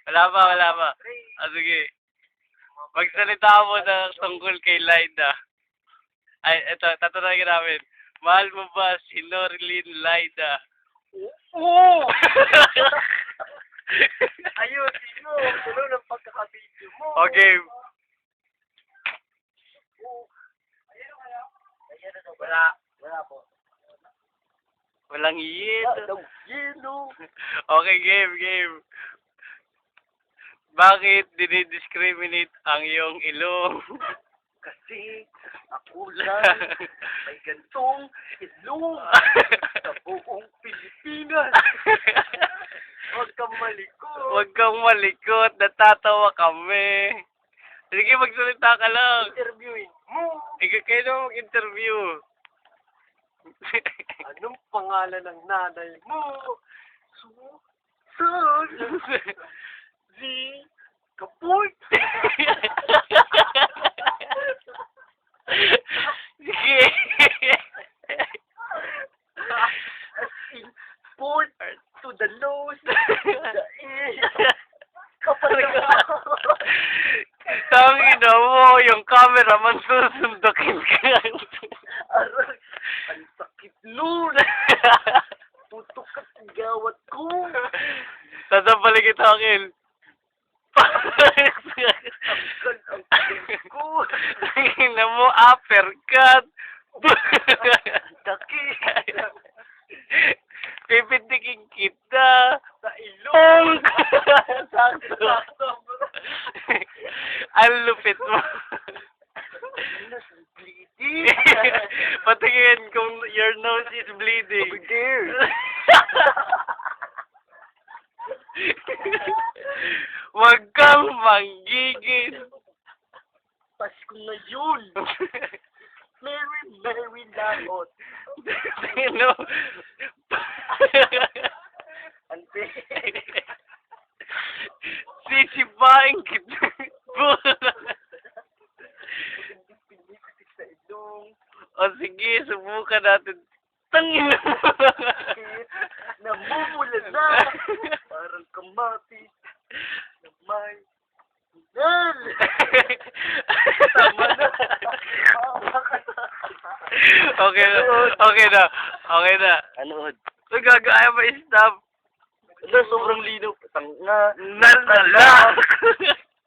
Wala pa, wala pa. Ah, sige. Magsalita mo na tungkol kay Laida. Ay, eto, tatanungin namin. Mahal mo ba si Norilyn Laida? Oo! Ayusin mo. Tulo ng pagkakabidyo mo. Okay. Wala po. Walang yelo. Daw, yelo. Okay, game. Bakit dinidiscriminate ang iyong ilong? Kasi ako lang may gantong ilong sa buong Pilipinas. Huwag kang malikot. Huwag kang malikot, natatawa kami. Sige, magsalita ka lang. Interviewin mo. Ikaw kayo na mag-interview. Anong pangalan ng nanay mo? Susan. Z. Kapoy. Sige. Port to the nose. The ear. Kapal ka. Tangina mo, yung cameraman susundukin ka. Aray, ang sakit nun. Putok ka sa gawat ko. Tatapalik kita akin. Tanggal ang sakit ko. Tangina mo, uppercut. Dakit. Pipitikin kita. Sa ilong. Sakto. Ang lupit mo. Bleeding. Patingin kung your nose is bleeding. Over there. Huwag kang manggigil. Pasko na yun. Merry Langot. Sino? Ante. Sisipain kita. Pinipitik sa ilong. O sige, subukan natin. Tangin na. Namumula na. Parang kamatis. Na may hinal. Tama na. Okay na. Anood? Gagaya ba i-stop? Sobrang linaw. Tanga. Nalala.